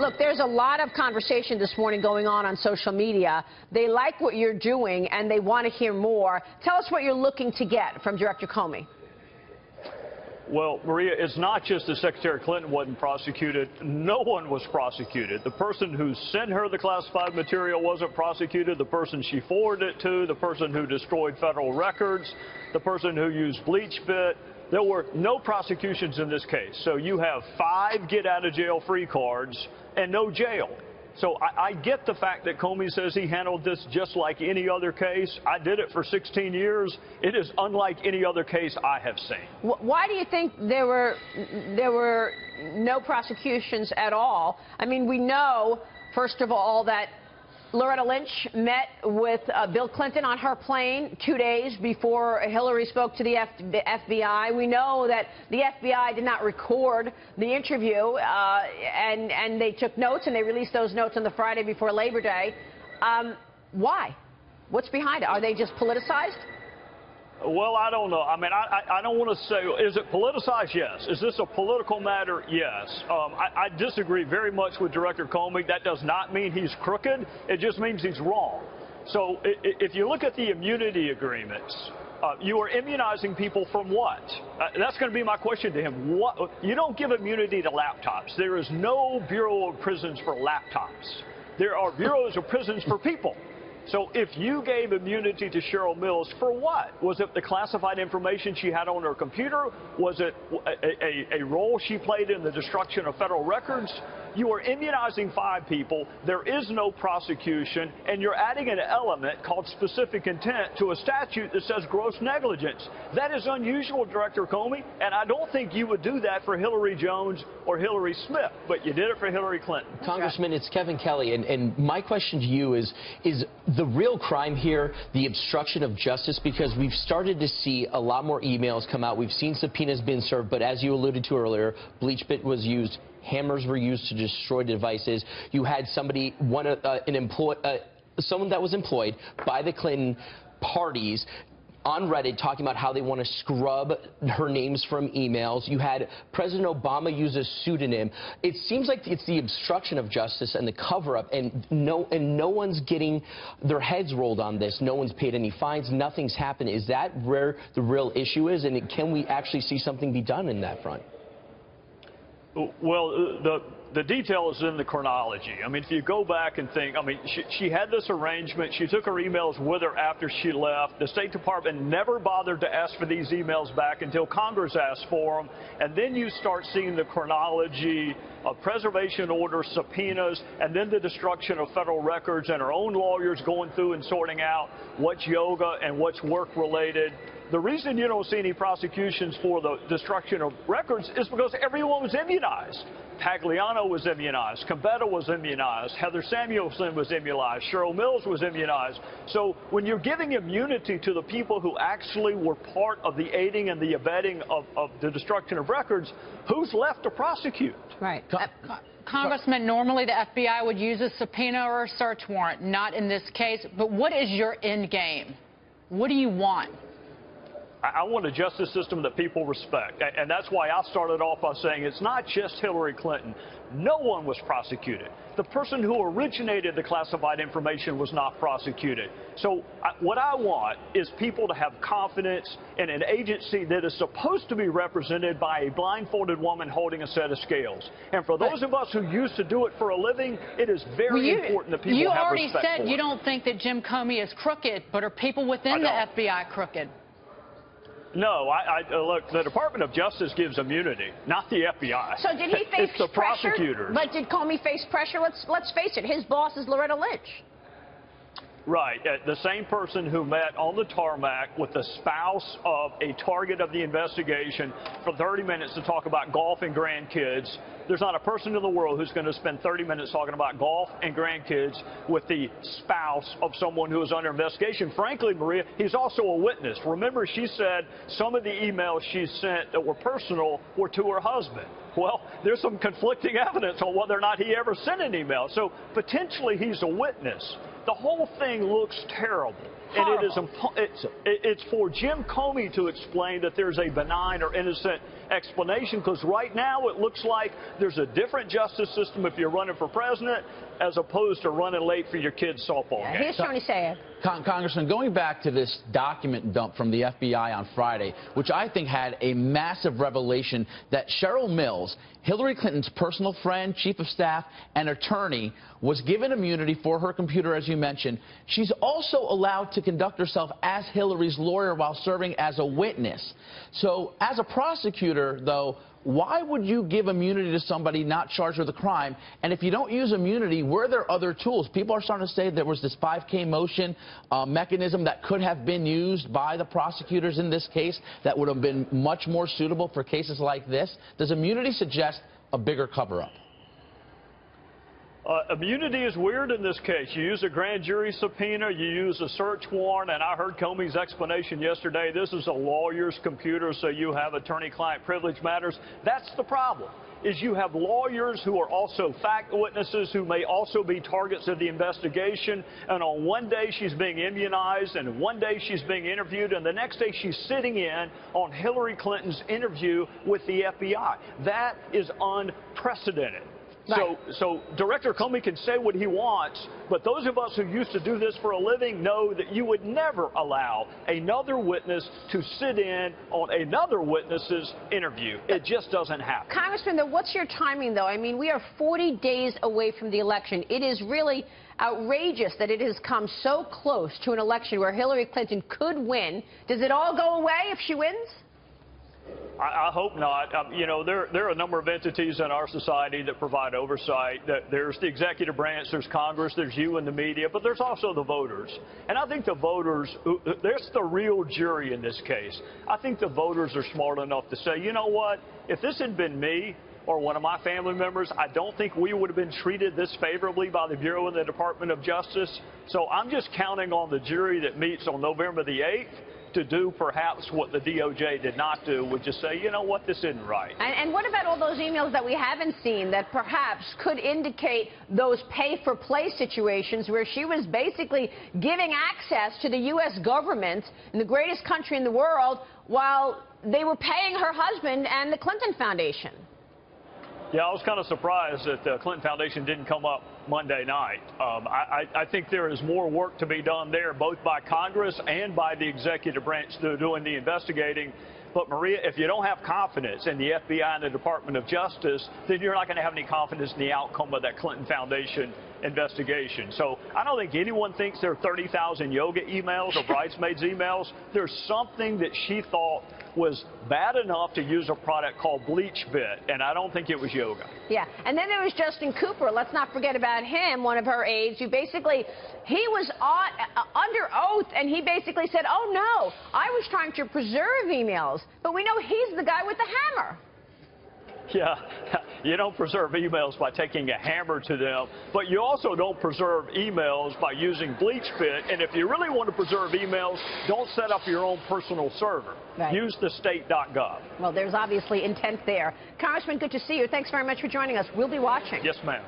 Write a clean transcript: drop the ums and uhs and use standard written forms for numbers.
Look, there's a lot of conversation this morning going on social media. They like what you're doing, and they want to hear more. Tell us what you're looking to get from Director Comey. Well, Maria, it's not just that Secretary Clinton wasn't prosecuted. No one was prosecuted. The person who sent her the classified material wasn't prosecuted. The person she forwarded it to, the person who destroyed federal records, the person who used BleachBit. There were no prosecutions in this case. So you have 5 get-out-of-jail-free cards and no jail. So I get the fact that Comey says he handled this just like any other case. I did it for 16 years. It is unlike any other case I have seen. Why do you think there were no prosecutions at all? I mean, we know, first of all, that Loretta Lynch met with Bill Clinton on her plane 2 days before Hillary spoke to the FBI. We know that the FBI did not record the interview, and they took notes, and they released those notes on the Friday before Labor Day. Why? What's behind it? Are they just politicized? Well, I don't know. I mean, I don't want to say, is it politicized? Yes. Is this a political matter? Yes. I disagree very much with Director Comey. That does not mean he's crooked. It just means he's wrong. So if you look at the immunity agreements, you are immunizing people from what? That's going to be my question to him. You don't give immunity to laptops. There is no Bureau of Prisons for laptops. There are bureaus of prisons for people. So if you gave immunity to Cheryl Mills, for what? Was it the classified information she had on her computer? Was it a role she played in the destruction of federal records? You are immunizing 5 people. There is no prosecution, and you're adding an element called specific intent to a statute that says gross negligence. That is unusual, Director Comey, and I don't think you would do that for Hillary Jones or Hillary Smith, but you did it for Hillary Clinton. Congressman, it's Kevin Kelly, and my question to you is the real crime here the obstruction of justice? Because we've started to see a lot more emails come out. We've seen subpoenas being served, but as you alluded to earlier, BleachBit was used. Hammers were used to destroy devices. You had somebody, someone that was employed by the Clinton parties on Reddit talking about how they want to scrub her names from emails. You had President Obama use a pseudonym. It seems like it's the obstruction of justice and the cover-up, and no one's getting their heads rolled on this. No one's paid any fines. Nothing's happened. Is that where the real issue is, and can we actually see something be done in that front? Well, the detail is in the chronology. I mean, if you go back and think, I mean, she had this arrangement. She took her emails with her after she left. The State Department never bothered to ask for these emails back until Congress asked for them. And then you start seeing the chronology of preservation orders, subpoenas, and then the destruction of federal records and her own lawyers going through and sorting out what's yoga and what's work-related. The reason you don't see any prosecutions for the destruction of records is because everyone was immunized. Pagliano was immunized. Combetta was immunized. Heather Samuelson was immunized. Cheryl Mills was immunized. So when you're giving immunity to the people who actually were part of the aiding and the abetting of the destruction of records, who's left to prosecute? Right. Congressman, normally the FBI would use a subpoena or a search warrant, not in this case. But what is your end game? What do you want? I want a justice system that people respect. And that's why I started off by saying it's not just Hillary Clinton. No one was prosecuted. The person who originated the classified information was not prosecuted. So what I want is people to have confidence in an agency that is supposed to be represented by a blindfolded woman holding a set of scales. And for those of us who used to do it for a living, it is very important that people have respect for it. You already said you don't think that Jim Comey is crooked, but are people within the FBI crooked? No, look, the Department of Justice gives immunity, not the FBI. So did he face it's the pressure? Prosecutors. But did Comey face pressure? Let's face it, his boss is Loretta Lynch. Right. The same person who met on the tarmac with the spouse of a target of the investigation for 30 minutes to talk about golf and grandkids. There's not a person in the world who's going to spend 30 minutes talking about golf and grandkids with the spouse of someone who is under investigation. Frankly, Maria, he's also a witness. Remember, she said some of the emails she sent that were personal were to her husband. Well, there's some conflicting evidence on whether or not he ever sent an email. So potentially he's a witness. The whole thing looks terrible. And it's for Jim Comey to explain that there's a benign or innocent explanation, because right now it looks like there's a different justice system if you're running for president as opposed to running late for your kid's softball game. Here's Tony Sayegh. Congressman, going back to this document dump from the FBI on Friday, which I think had a massive revelation that Cheryl Mills, Hillary Clinton's personal friend, chief of staff, and attorney, was given immunity for her computer, as you mentioned. She's also allowed to conduct herself as Hillary's lawyer while serving as a witness. So as a prosecutor, though, why would you give immunity to somebody not charged with a crime? And if you don't use immunity, were there other tools? People are starting to say there was this 5K motion mechanism that could have been used by the prosecutors in this case that would have been much more suitable for cases like this. Does immunity suggest a bigger cover-up? Immunity is weird in this case. You use a grand jury subpoena, you use a search warrant, and I heard Comey's explanation yesterday. This is a lawyer's computer, so you have attorney-client privilege matters. That's the problem, is you have lawyers who are also fact witnesses who may also be targets of the investigation, and on one day she's being immunized, and one day she's being interviewed, and the next day she's sitting in on Hillary Clinton's interview with the FBI. That is unprecedented. Right. So Director Comey can say what he wants, but those of us who used to do this for a living know that you would never allow another witness to sit in on another witness's interview. It just doesn't happen. Congressman, though, what's your timing, though? I mean, we are 40 days away from the election. It is really outrageous that it has come so close to an election where Hillary Clinton could win. Does it all go away if she wins? I hope not. You know, there are a number of entities in our society that provide oversight. There's the executive branch, there's Congress, there's you and the media, but there's also the voters. And I think the voters, there's the real jury in this case. I think the voters are smart enough to say, you know what, if this had been me or one of my family members, I don't think we would have been treated this favorably by the Bureau and the Department of Justice. So I'm just counting on the jury that meets on November the 8th to do perhaps what the DOJ did not do, would just say, you know what, this isn't right. And what about all those emails that we haven't seen that perhaps could indicate those pay-for-play situations where she was basically giving access to the U.S. government in the greatest country in the world while they were paying her husband and the Clinton Foundation? Yeah, I was kind of surprised that the Clinton Foundation didn't come up Monday night. I think there is more work to be done there, both by Congress and by the executive branch doing the investigating. But, Maria, if you don't have confidence in the FBI and the Department of Justice, then you're not going to have any confidence in the outcome of that Clinton Foundation investigation. So I don't think anyone thinks there are 30,000 yoga emails or bridesmaids emails. There's something that she thought was bad enough to use a product called Bleach Bit, and I don't think it was yoga. Yeah, and then there was Justin Cooper. Let's not forget about him, one of her aides, who basically, he was under oath, and he basically said, oh, no, I was trying to preserve emails, but we know he's the guy with the hammer. Yeah, you don't preserve emails by taking a hammer to them, but you also don't preserve emails by using Bleach Bit. And if you really want to preserve emails, don't set up your own personal server. Right. Use the state.gov. Well, there's obviously intent there. Congressman, good to see you. Thanks very much for joining us. We'll be watching. Yes, ma'am.